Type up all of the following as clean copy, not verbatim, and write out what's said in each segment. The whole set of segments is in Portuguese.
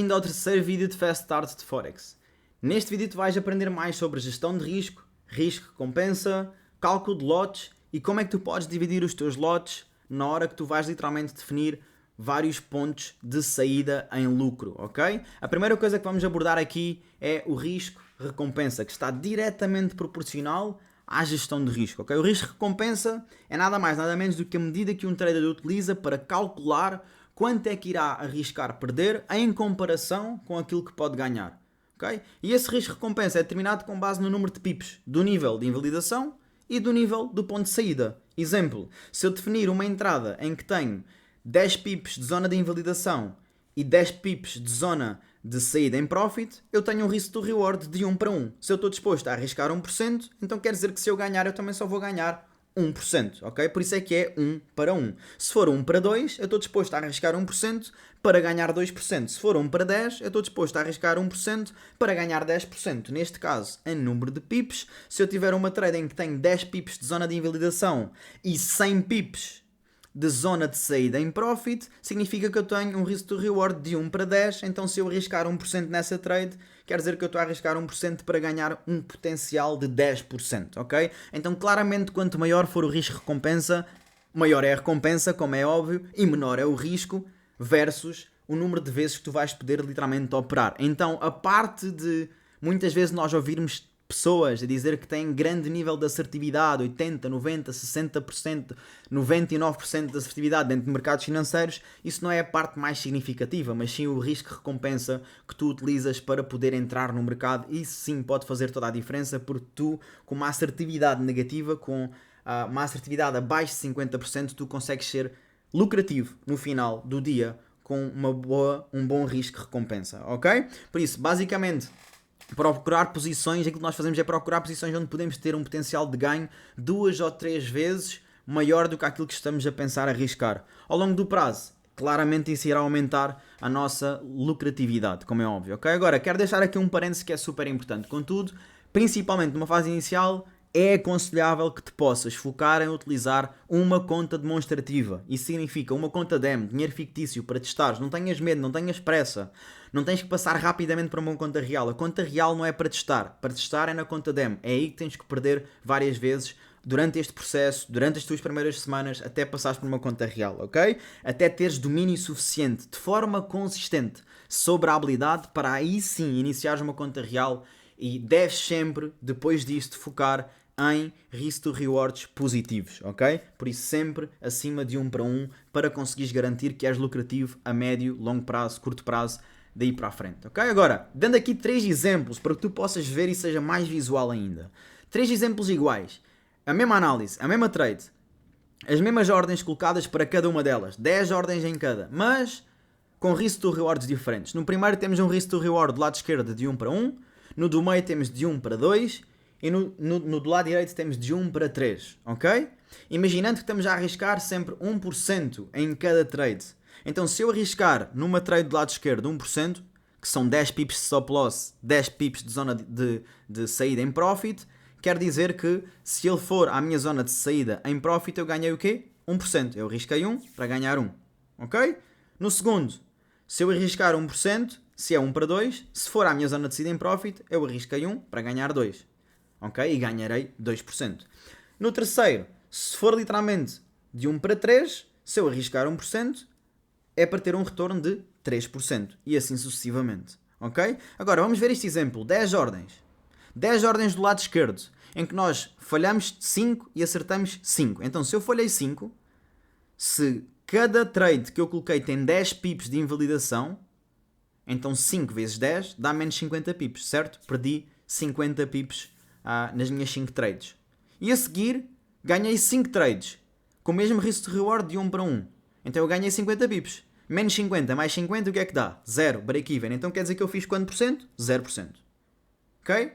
Bem-vindo ao terceiro vídeo de Fast Start de Forex. Neste vídeo tu vais aprender mais sobre gestão de risco, risco-recompensa, cálculo de lotes e como é que tu podes dividir os teus lotes na hora que tu vais literalmente definir vários pontos de saída em lucro, ok? A primeira coisa que vamos abordar aqui é o risco-recompensa, que está diretamente proporcional à gestão de risco, ok? O risco-recompensa é nada mais, nada menos do que a medida que um trader utiliza para calcular quanto é que irá arriscar perder em comparação com aquilo que pode ganhar, ok? E esse risco-recompensa é determinado com base no número de pips do nível de invalidação e do nível do ponto de saída. Exemplo, se eu definir uma entrada em que tenho 10 pips de zona de invalidação e 10 pips de zona de saída em profit, eu tenho um risco to reward de 1 para 1. Se eu estou disposto a arriscar 1%, então quer dizer que se eu ganhar, eu também só vou ganhar 1%, ok? Por isso é que é 1 para 1. Se for 1 para 2, eu estou disposto a arriscar 1% para ganhar 2%. Se for 1 para 10, eu estou disposto a arriscar 1% para ganhar 10%. Neste caso, em número de pips, se eu tiver uma trade em que tenho 10 pips de zona de invalidação e 100 pips de zona de saída em profit, significa que eu tenho um risk to reward de 1 para 10, então se eu arriscar 1% nessa trade, quer dizer que eu estou a arriscar 1% para ganhar um potencial de 10%, ok? Então claramente quanto maior for o risco-recompensa, maior é a recompensa, como é óbvio, e menor é o risco versus o número de vezes que tu vais poder literalmente operar. Então a parte de muitas vezes nós ouvirmos pessoas a dizer que têm grande nível de assertividade, 80%, 90%, 60%, 99% de assertividade dentro de mercados financeiros, isso não é a parte mais significativa, mas sim o risco-recompensa que tu utilizas para poder entrar no mercado. Isso sim pode fazer toda a diferença, porque tu, com uma assertividade negativa, com uma assertividade abaixo de 50%, tu consegues ser lucrativo no final do dia com um bom risco-recompensa, ok? Por isso, basicamente, procurar posições, aquilo que nós fazemos é procurar posições onde podemos ter um potencial de ganho 2 ou 3 vezes maior do que aquilo que estamos a pensar arriscar. Ao longo do prazo, claramente isso irá aumentar a nossa lucratividade, como é óbvio, ok? Agora, quero deixar aqui um parênteses que é super importante. Contudo, principalmente numa fase inicial, é aconselhável que te possas focar em utilizar uma conta demonstrativa. Isso significa uma conta demo, dinheiro fictício para testares. Não tenhas medo, não tenhas pressa. Não tens que passar rapidamente para uma conta real. A conta real não é para testar. Para testar é na conta demo. É aí que tens que perder várias vezes durante este processo, durante as tuas primeiras semanas, até passares por uma conta real, ok? Até teres domínio suficiente, de forma consistente, sobre a habilidade para aí sim iniciares uma conta real. E deves sempre, depois disto, focar em risk to rewards positivos, ok? Por isso sempre acima de 1 para 1 para conseguires garantir que és lucrativo a médio, longo prazo, curto prazo, daí para a frente, ok? Agora, dando aqui 3 exemplos para que tu possas ver e seja mais visual ainda. 3 exemplos iguais, a mesma análise, a mesma trade, as mesmas ordens colocadas para cada uma delas, 10 ordens em cada, mas com risk to rewards diferentes. No primeiro temos um risk to reward do lado esquerdo de 1 para 1, no do meio temos de 1 para 2 e no do lado direito temos de 1 para 3, ok? Imaginando que estamos a arriscar sempre 1% em cada trade. Então se eu arriscar numa trade do lado esquerdo 1%, que são 10 pips de stop loss, 10 pips de zona de saída em profit, quer dizer que se ele for à minha zona de saída em profit, eu ganhei o quê? 1%. Eu arrisquei 1 para ganhar 1, ok? No segundo, se eu arriscar 1%, se é 1 para 2, se for à minha zona de saída em profit, eu arrisquei 1 para ganhar 2. Ok? E ganharei 2%. No terceiro, se for literalmente de 1 para 3, se eu arriscar 1%, é para ter um retorno de 3%. E assim sucessivamente. Ok? Agora, vamos ver este exemplo. 10 ordens. 10 ordens do lado esquerdo, em que nós falhamos 5 e acertamos 5. Então, se eu falhei 5, se cada trade que eu coloquei tem 10 pips de invalidação, então 5 vezes 10 dá menos 50 pips, certo? Perdi 50 pips nas minhas 5 trades. E a seguir, ganhei 5 trades, com o mesmo risk to reward de 1 para 1. Então eu ganhei 50 pips. Menos 50 mais 50, o que é que dá? 0, break-even. Então quer dizer que eu fiz quanto por cento? 0%. Ok?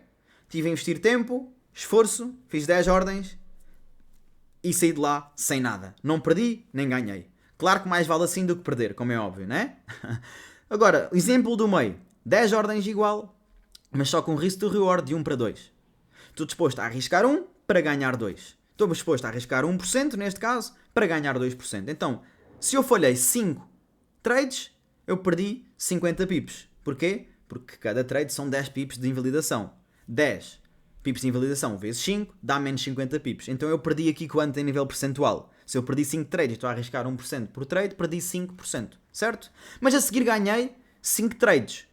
Tive a investir tempo, esforço, fiz 10 ordens e saí de lá sem nada. Não perdi, nem ganhei. Claro que mais vale assim do que perder, como é óbvio, né? Agora, exemplo do meio. 10 ordens igual, mas só com risk to reward de 1 para 2. Estou disposto a arriscar 1 para ganhar 2. Estou disposto a arriscar 1%, neste caso, para ganhar 2%. Então, se eu falhei 5 trades, eu perdi 50 pips. Porquê? Porque cada trade são 10 pips de invalidação. 10 pips de invalidação vezes 5 dá menos 50 pips. Então eu perdi aqui quanto em nível percentual? Se eu perdi 5 trades e estou a arriscar 1% por trade, perdi 5%, certo? Mas a seguir ganhei 5 trades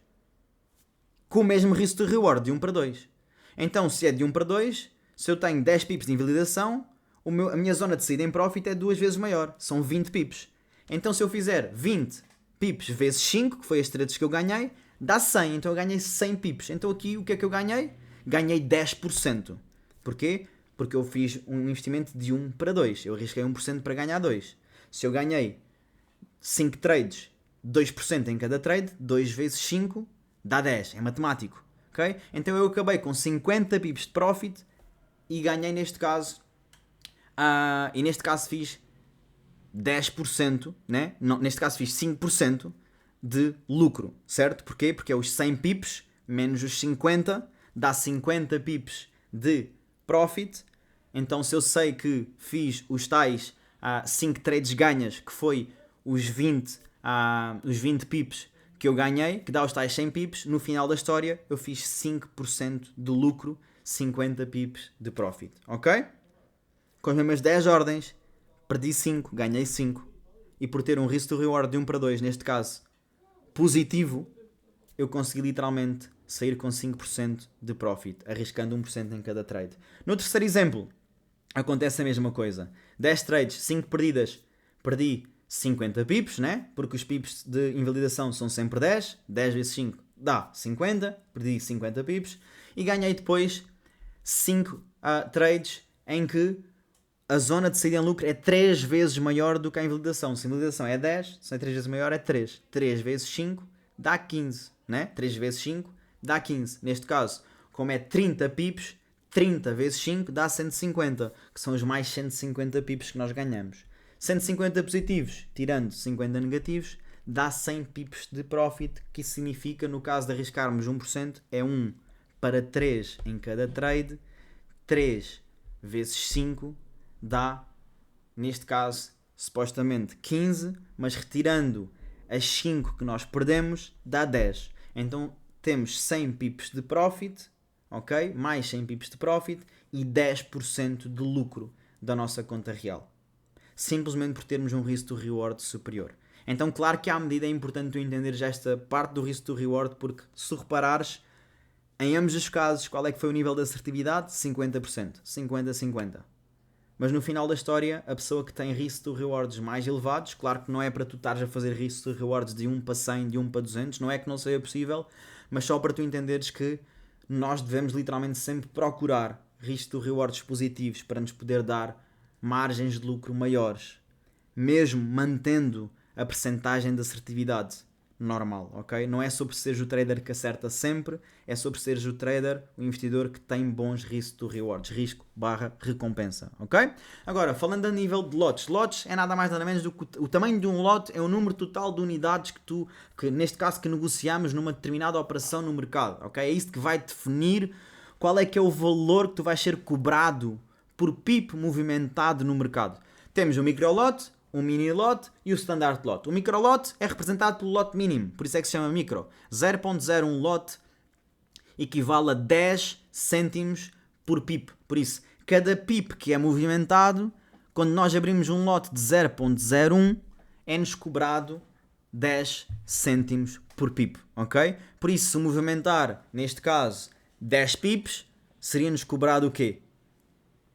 com o mesmo risk to reward de 1 para 2. Então se é de 1 para 2, se eu tenho 10 pips de invalidação, a minha zona de saída em profit é 2 vezes maior, são 20 pips. Então se eu fizer 20 pips vezes 5, que foi as trades que eu ganhei, dá 100, então eu ganhei 100 pips. Então aqui o que é que eu ganhei? Ganhei 10%. Porquê? Porque eu fiz um investimento de 1 para 2. Eu arrisquei 1% para ganhar 2. Se eu ganhei 5 trades, 2% em cada trade, 2 vezes 5 dá 10. É matemático. Okay? Então eu acabei com 50 pips de profit e ganhei neste caso. E neste caso fiz 10%, né? Não, neste caso fiz 5% de lucro, certo? Porquê? Porque é os 100 pips menos os 50 dá 50 pips de profit. Então se eu sei que fiz os tais 5 trades ganhas, que foi os 20 pips que eu ganhei, que dá os tais 100 pips, no final da história eu fiz 5% de lucro, 50 pips de profit, ok? Com as mesmas 10 ordens, perdi 5, ganhei 5. E por ter um risk to reward de 1 para 2, neste caso positivo, eu consegui literalmente sair com 5% de profit, arriscando 1% em cada trade. No terceiro exemplo, acontece a mesma coisa. 10 trades, 5 perdidas, perdi 50 pips, né? Porque os pips de invalidação são sempre 10. 10 vezes 5 dá 50, perdi 50 pips. E ganhei depois 5 trades em que a zona de saída em lucro é 3 vezes maior do que a invalidação. Se a invalidação é 10, se é 3 vezes maior é 3. 3 vezes 5 dá 15, né? 3 vezes 5 dá 15. Neste caso, como é 30 pips, 30 vezes 5 dá 150, que são os mais 150 pips que nós ganhamos. 150 positivos, tirando 50 negativos, dá 100 pips de profit, que isso significa, no caso de arriscarmos 1%, é 1 para 3 em cada trade. 3 vezes 5 dá, neste caso, supostamente 15, mas retirando as 5 que nós perdemos, dá 10. Então temos 100 pips de profit, ok? Mais 100 pips de profit e 10% de lucro da nossa conta real. Simplesmente por termos um risk to reward superior. Então claro que à medida é importante tu entenderes esta parte do risk to reward, porque se reparares, em ambos os casos, qual é que foi o nível de assertividade? 50%. 50-50. Mas no final da história, a pessoa que tem risk to rewards mais elevados, claro que não é para tu estares a fazer risk to rewards de 1 para 100, de 1 para 200, não é que não seja possível, mas só para tu entenderes que nós devemos literalmente sempre procurar risk to rewards positivos para nos poder dar margens de lucro maiores, mesmo mantendo a percentagem de assertividade normal, ok? Não é sobre seres o trader que acerta sempre, é sobre seres o trader, o investidor que tem bons risk to rewards, risco barra recompensa, ok? Agora, falando a nível de lotes, lotes é nada mais nada menos do que o tamanho de um lote é o número total de unidades que neste caso que negociamos numa determinada operação no mercado, ok? É isso que vai definir qual é que é o valor que tu vais ser cobrado por pip movimentado no mercado. Temos o microlote, um mini lot e o standard lot. O micro lot é representado pelo lote mínimo, por isso é que se chama micro. 0.01 lot equivale a 10 cêntimos por pip. Por isso, cada pip que é movimentado, quando nós abrimos um lote de 0.01, é-nos cobrado 10 cêntimos por pip, ok? Por isso, se movimentar, neste caso, 10 pips, seria-nos cobrado o quê?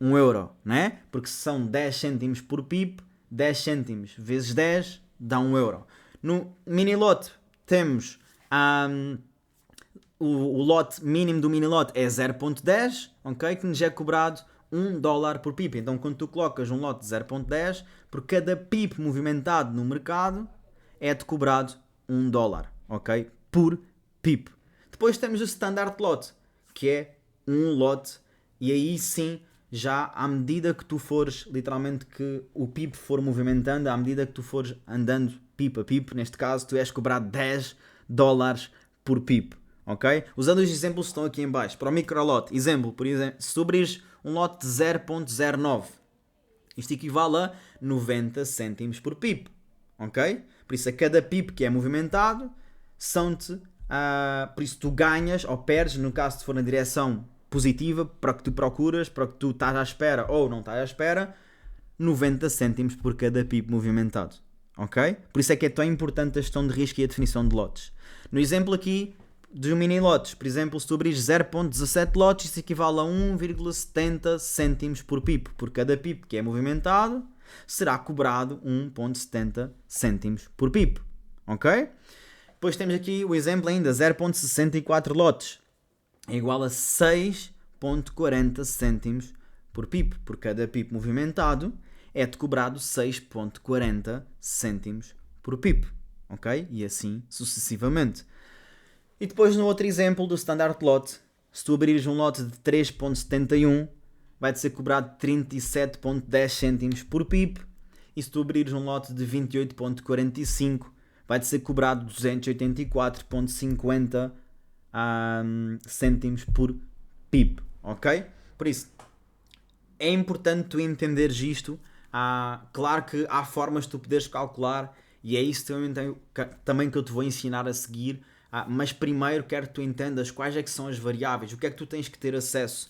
1 euro, né? Porque se são 10 cêntimos por pip, 10 cêntimos vezes 10 dá 1 euro. No mini lot temos o lote mínimo do mini lot é 0.10, ok? Que nos é cobrado 1 dólar por pip. Então quando tu colocas um lote de 0.10, por cada pip movimentado no mercado é-te cobrado 1 dólar, ok? Por pip. Depois temos o standard lot, que é um lote, e aí sim, já à medida que tu fores, literalmente que o pip for movimentando, à medida que tu fores andando pip a pip, neste caso, tu és cobrado 10 dólares por pip, ok? Usando os exemplos que estão aqui em baixo. Para o microlote, exemplo, por exemplo, se tu abrires um lote de 0.09, isto equivale a 90 cêntimos por pip, ok? Por isso, a cada pip que é movimentado, são-te por isso tu ganhas ou perdes, no caso se for na direção positiva, para o que tu procuras, para o que tu estás à espera ou não estás à espera, 90 cêntimos por cada pip movimentado. Ok? Por isso é que é tão importante a gestão de risco e a definição de lotes. No exemplo aqui dos mini lotes, por exemplo, se tu abris 0.17 lotes, isso equivale a 1,70 cêntimos por pip. Por cada pip que é movimentado, será cobrado 1,70 cêntimos por pip. Ok? Depois temos aqui o exemplo ainda, 0.64 lotes, é igual a 6,40 cêntimos por pip. Por cada pip movimentado, é-te cobrado 6,40 cêntimos por pip. Ok? E assim sucessivamente. E depois no outro exemplo do standard lot, se tu abrires um lote de 3.71, vai-te ser cobrado 37.10 cêntimos por pip. E se tu abrires um lote de 28.45, vai-te ser cobrado 284.50 cêntimos por pip. Ok? Por isso, é importante tu entenderes isto. Claro que há formas de tu poderes calcular e é isso também que eu te vou ensinar a seguir. Mas primeiro quero que tu entendas quais é que são as variáveis, o que é que tu tens que ter acesso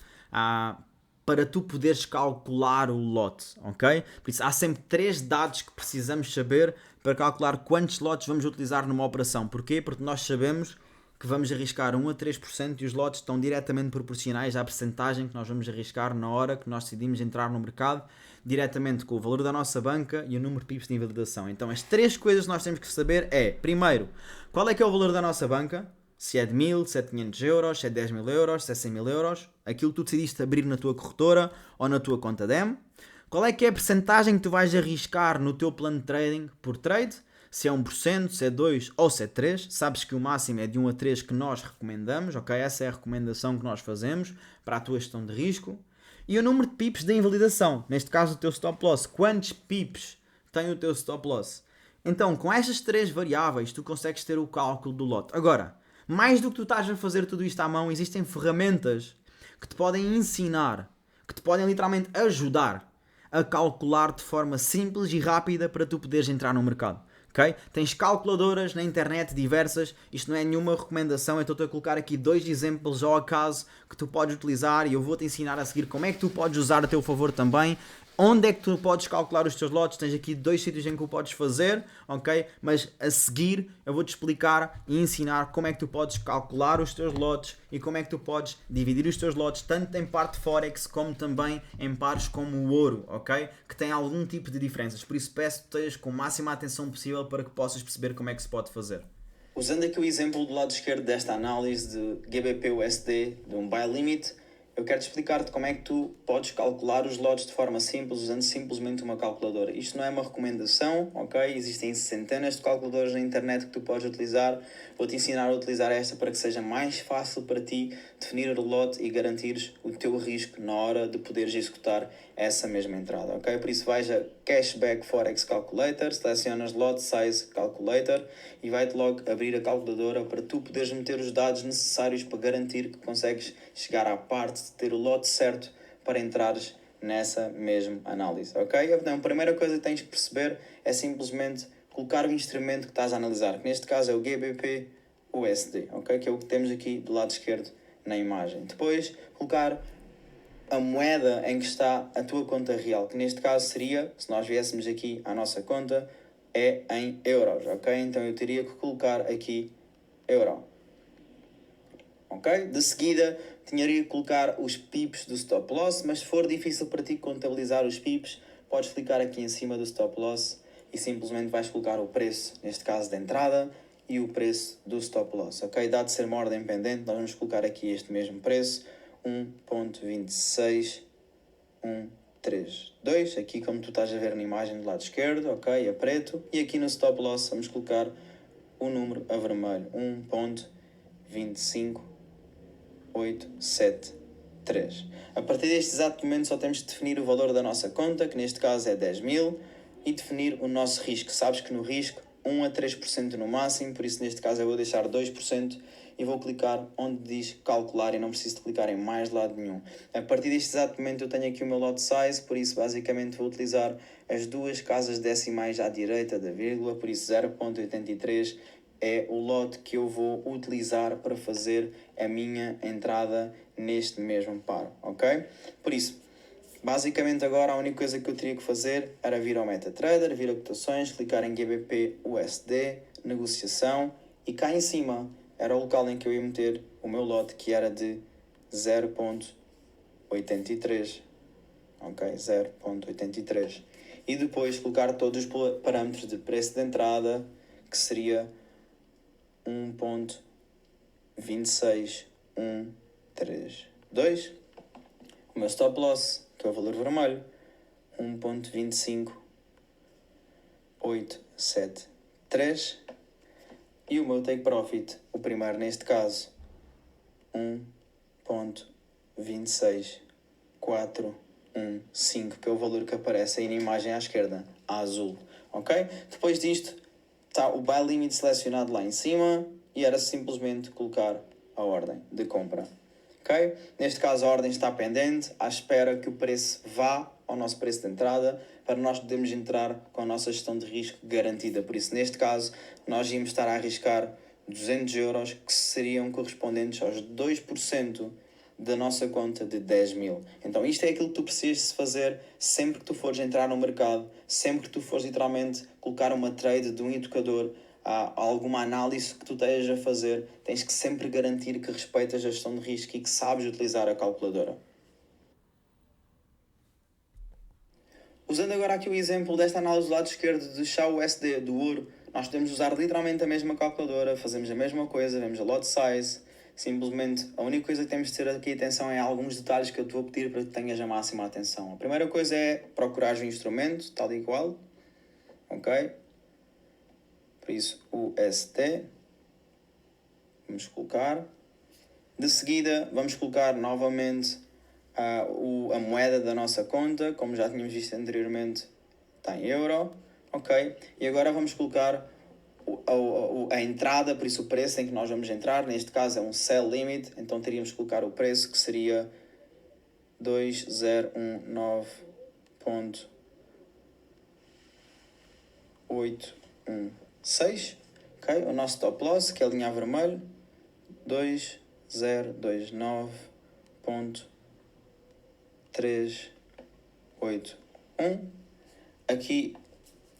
para tu poderes calcular o lote, ok? Por isso há sempre 3 dados que precisamos saber para calcular quantos lotes vamos utilizar numa operação. Porquê? Porque nós sabemos que vamos arriscar 1 a 3% e os lotes estão diretamente proporcionais à percentagem que nós vamos arriscar na hora que nós decidimos entrar no mercado, diretamente com o valor da nossa banca e o número de pips de invalidação. Então as 3 coisas que nós temos que saber é, primeiro, qual é que é o valor da nossa banca, se é de 1000, se é de 500 euros, se é de 10 mil euros, se é 100 mil euros, aquilo que tu decidiste abrir na tua corretora ou na tua conta DEM. Qual é que é a percentagem que tu vais arriscar no teu plano de trading por trade? Se é 1%, se é 2% ou se é 3%, sabes que o máximo é de 1 a 3 que nós recomendamos, ok? Essa é a recomendação que nós fazemos para a tua gestão de risco. E o número de pips de invalidação, neste caso o teu stop loss, quantos pips tem o teu stop loss? Então, com estas 3 variáveis, tu consegues ter o cálculo do lote. Agora, mais do que tu estás a fazer tudo isto à mão, existem ferramentas que te podem ensinar, que te podem literalmente ajudar a calcular de forma simples e rápida para tu poderes entrar no mercado. Okay? Tens calculadoras na internet diversas, isto não é nenhuma recomendação, eu estou a colocar aqui 2 exemplos ao acaso que tu podes utilizar e eu vou-te ensinar a seguir como é que tu podes usar a teu favor também. Onde é que tu podes calcular os teus lotes? Tens aqui 2 sítios em que o podes fazer, ok? Mas a seguir eu vou-te explicar e ensinar como é que tu podes calcular os teus lotes e como é que tu podes dividir os teus lotes tanto em parte Forex como também em pares como o ouro, ok? Que tem algum tipo de diferenças. Por isso peço que estejas com a máxima atenção possível para que possas perceber como é que se pode fazer. Usando aqui o exemplo do lado esquerdo desta análise de GBP-USD de um buy limit, eu quero-te explicar-te como é que tu podes calcular os lotes de forma simples, usando simplesmente uma calculadora. Isto não é uma recomendação, ok? Existem centenas de calculadoras na internet que tu podes utilizar. Vou-te ensinar a utilizar esta para que seja mais fácil para ti definir o lote e garantires o teu risco na hora de poderes executar essa mesma entrada, ok? Por isso vais a Cashback Forex Calculator, selecionas Lot Size Calculator e vai-te logo abrir a calculadora para tu poderes meter os dados necessários para garantir que consegues chegar à parte de ter o lote certo para entrares nessa mesma análise, ok? Então a primeira coisa que tens que perceber é simplesmente colocar o instrumento que estás a analisar, que neste caso é o GBP USD, ok? Que é o que temos aqui do lado esquerdo na imagem. Depois colocar a moeda em que está a tua conta real, que neste caso seria, se nós viéssemos aqui à nossa conta, é em euros, ok? Então eu teria que colocar aqui euro, ok? De seguida, teria que colocar os pips do stop loss, mas se for difícil para ti contabilizar os pips, podes clicar aqui em cima do stop loss e simplesmente vais colocar o preço, neste caso de entrada, e o preço do stop loss, ok? Dado ser uma ordem pendente, nós vamos colocar aqui este mesmo preço, 1.26132, aqui como tu estás a ver na imagem do lado esquerdo, ok, a preto, e aqui no stop loss vamos colocar o número a vermelho, 1.25873. A partir deste exato momento só temos de definir o valor da nossa conta, que neste caso é 10.000, e definir o nosso risco. Sabes que no risco 1 a 3% no máximo, por isso neste caso eu vou deixar 2% e vou clicar onde diz calcular e não preciso de clicar em mais lado nenhum. A partir deste exato momento eu tenho aqui o meu lot size, por isso basicamente vou utilizar as 2 casas decimais à direita da vírgula, por isso 0.83 é o lote que eu vou utilizar para fazer a minha entrada neste mesmo par, ok? Por isso, basicamente agora a única coisa que eu teria que fazer era vir ao MetaTrader, vir a cotações, clicar em GBP USD, negociação, e cá em cima era o local em que eu ia meter o meu lote, que era de 0.83, ok? 0.83. E depois colocar todos os parâmetros de preço de entrada, que seria 1.26132. O meu stop loss, que é o valor vermelho, 1.25873. E o meu take profit, o primeiro neste caso, 1.26415, que é o valor que aparece aí na imagem à esquerda, a azul, ok? Depois disto está o buy limit selecionado lá em cima e era simplesmente colocar a ordem de compra, ok? Neste caso a ordem está pendente, à espera que o preço vá ao nosso preço de entrada para nós podermos entrar com a nossa gestão de risco garantida. Por isso, neste caso, nós íamos estar a arriscar 200 euros, que seriam correspondentes aos 2% da nossa conta de 10 mil. Então isto é aquilo que tu precisas fazer sempre que tu fores entrar no mercado, sempre que tu fores literalmente colocar uma trade de um educador, alguma análise que tu estejas a fazer, tens que sempre garantir que respeitas a gestão de risco e que sabes utilizar a calculadora. Usando agora aqui o exemplo desta análise do lado esquerdo do chá USD, do ouro, nós podemos usar literalmente a mesma calculadora, fazemos a mesma coisa, vemos a lot size, simplesmente a única coisa que temos de ter aqui atenção é alguns detalhes que eu te vou pedir para que tenhas a máxima atenção. A primeira coisa é procurar o instrumento, tal e qual, ok? Por isso, USD, vamos colocar. De seguida, vamos colocar novamente a moeda da nossa conta, como já tínhamos visto anteriormente, está em euro, ok? E agora vamos colocar a entrada, por isso o preço em que nós vamos entrar, neste caso é um sell limit, então teríamos que colocar o preço, que seria 2019.816, ok? O nosso stop loss, que é a linha vermelha, 2029.381. Aqui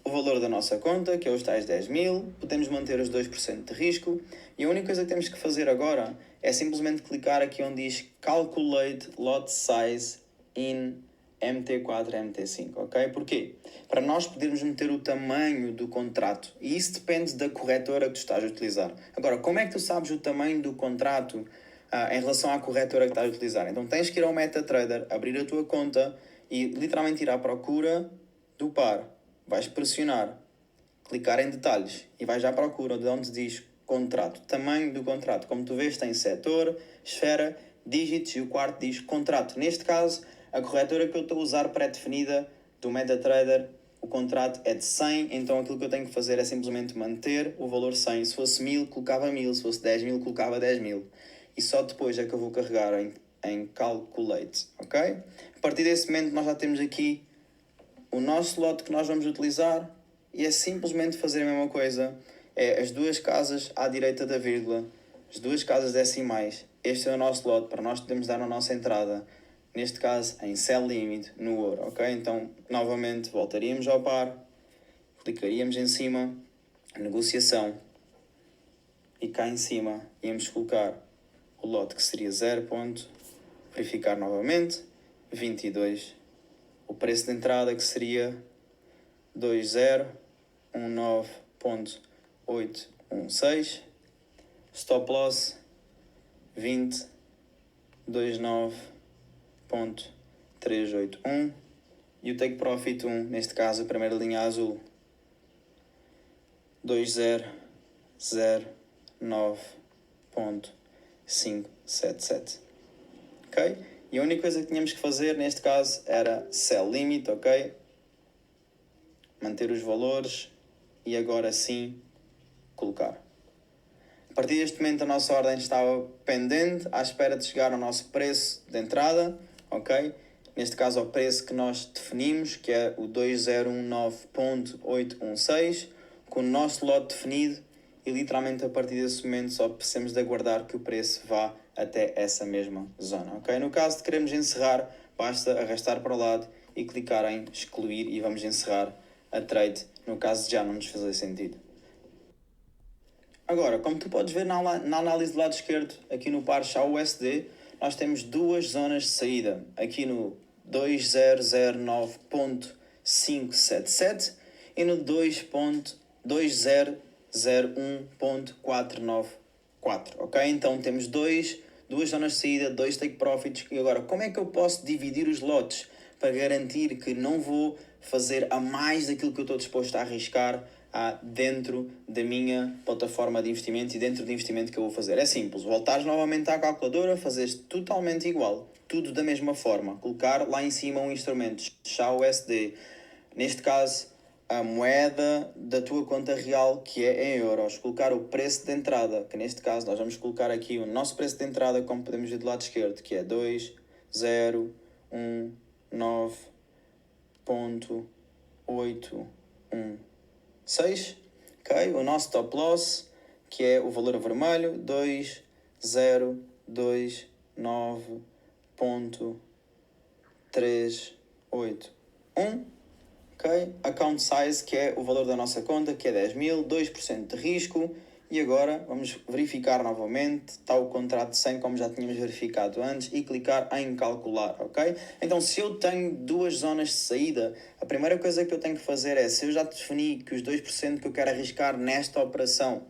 o valor da nossa conta, que é os tais 10 mil, podemos manter os 2% de risco, e a única coisa que temos que fazer agora é simplesmente clicar aqui onde diz Calculate Lot Size in MT4, MT5, ok? Porquê? Para nós podermos meter o tamanho do contrato, e isso depende da corretora que tu estás a utilizar. Agora, como é que tu sabes o tamanho do contrato em relação à corretora que estás a utilizar? Então tens que ir ao MetaTrader, abrir a tua conta e literalmente ir à procura do par. Vais pressionar, clicar em detalhes e vais à procura de onde diz contrato, tamanho do contrato. Como tu vês, tem setor, esfera, dígitos e o quarto diz contrato. Neste caso, a corretora que eu estou a usar pré-definida do MetaTrader, o contrato é de 100, então aquilo que eu tenho que fazer é simplesmente manter o valor 100. Se fosse 1000, colocava 1000, se fosse 10 mil, colocava 10 mil. E só depois é que eu vou carregar em Calculate, ok? A partir desse momento nós já temos aqui o nosso lote que nós vamos utilizar e é simplesmente fazer a mesma coisa. É as duas casas à direita da vírgula, as duas casas decimais. Este é o nosso lote para nós podermos dar a nossa entrada, neste caso em sell limit no ouro, ok? Então novamente voltaríamos ao par, clicaríamos em cima, negociação, e cá em cima íamos colocar o lote que seria 0. Verificar novamente, 22. O preço de entrada que seria 2019.816. Stop loss 2029.381. E o take profit 1, neste caso a primeira linha azul, 2009.577. Ok? E a única coisa que tínhamos que fazer neste caso era sell limit, ok? Manter os valores e agora sim colocar. A partir deste momento a nossa ordem estava pendente, à espera de chegar ao nosso preço de entrada, ok? Neste caso ao preço que nós definimos, que é o 2019.816, com o nosso lote definido, e literalmente a partir desse momento só precisamos de aguardar que o preço vá até essa mesma zona, ok? No caso de queremos encerrar, basta arrastar para o lado e clicar em excluir e vamos encerrar a trade, no caso de já não nos fazer sentido. Agora, como tu podes ver na análise do lado esquerdo, aqui no par XAU-USD, nós temos duas zonas de saída. Aqui no 2009.577 e no 2001.494. Ok? Então temos duas zonas de saída, dois take profits. E agora, como é que eu posso dividir os lotes para garantir que não vou fazer a mais daquilo que eu estou disposto a arriscar dentro da minha plataforma de investimento e dentro do investimento que eu vou fazer? É simples, voltares novamente à calculadora, fazeres totalmente igual, tudo da mesma forma, colocar lá em cima um instrumento, XAU-USD, neste caso a moeda da tua conta real, que é em euros, colocar o preço de entrada, que neste caso nós vamos colocar aqui o nosso preço de entrada, como podemos ver do lado esquerdo, que é 2019.816, ok? O nosso stop loss, que é o valor vermelho, 2029.381, ok? Account size, que é o valor da nossa conta, que é 10.000, 2% de risco. E agora vamos verificar novamente, está o contrato 100 como já tínhamos verificado antes, e clicar em calcular, ok? Então se eu tenho duas zonas de saída, a primeira coisa que eu tenho que fazer é, se eu já defini que os 2% que eu quero arriscar nesta operação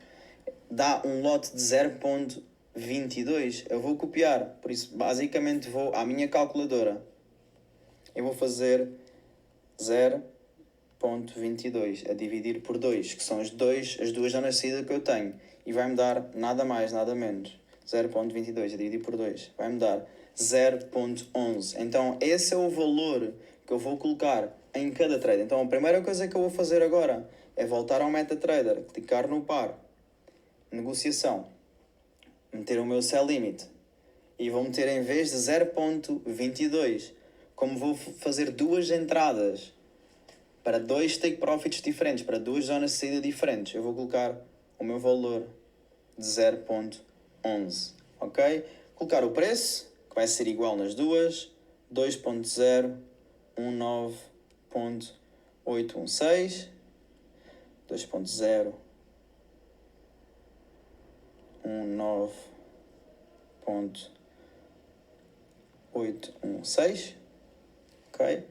dá um lote de 0.22, eu vou copiar, por isso basicamente vou à minha calculadora, eu vou fazer 0.22 a dividir por 2, que são as duas zonas de saída que eu tenho, e vai-me dar nada mais, nada menos. 0.22 a dividir por 2 vai-me dar 0.11. Então esse é o valor que eu vou colocar em cada trade. Então a primeira coisa que eu vou fazer agora é voltar ao MetaTrader, clicar no par, negociação, meter o meu sell limit e vou meter, em vez de 0.22, como vou fazer duas entradas para dois take profits diferentes, para duas zonas de saída diferentes, eu vou colocar o meu valor de 0.11, ok? Colocar o preço, que vai ser igual nas duas, 2.019.816, 2.019.816, ok?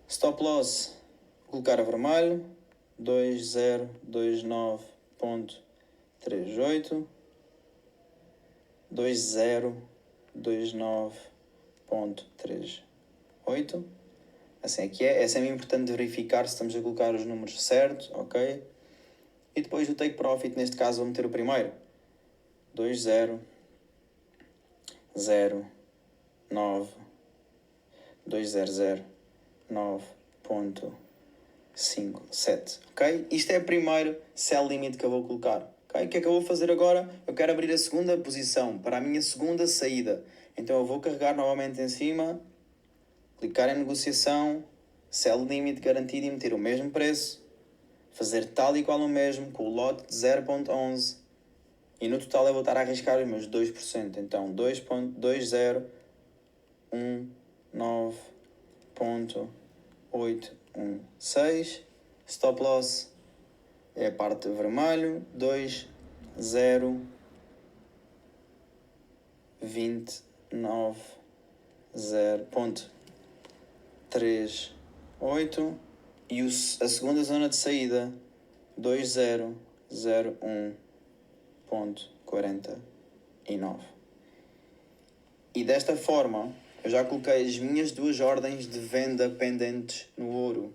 Stop loss, colocar a vermelho, 2029.38, 2029.38, assim é que é. É sempre importante verificar se estamos a colocar os números certos, ok? E depois o take profit, neste caso vou meter o primeiro, 2009.57, ok? Isto é o primeiro sell limit que eu vou colocar, ok? O que é que eu vou fazer agora? Eu quero abrir a segunda posição para a minha segunda saída, então eu vou carregar novamente em cima, clicar em negociação, sell limit garantido e meter o mesmo preço, fazer tal e qual o mesmo com o lote de 0.11, e no total eu vou estar a arriscar os meus 2%, então 2.2019.816, stop loss é a parte vermelho, 20.0.38 e a segunda zona de saída 2001.49. E desta forma eu já coloquei as minhas duas ordens de venda pendentes no ouro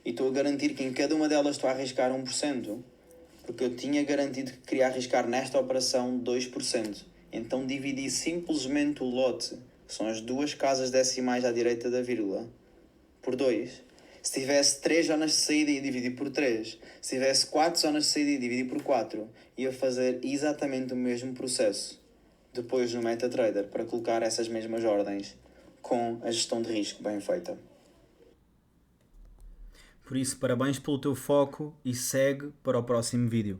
e estou a garantir que em cada uma delas estou a arriscar 1%, porque eu tinha garantido que queria arriscar nesta operação 2%. Então dividi simplesmente o lote, que são as duas casas decimais à direita da vírgula, por 2. Se tivesse 3 zonas de saída, ia dividir por 3. Se tivesse 4 zonas de saída, ia dividir por 4. Ia fazer exatamente o mesmo processo depois no MetaTrader para colocar essas mesmas ordens com a gestão de risco bem feita. Por isso, parabéns pelo teu foco e segue para o próximo vídeo.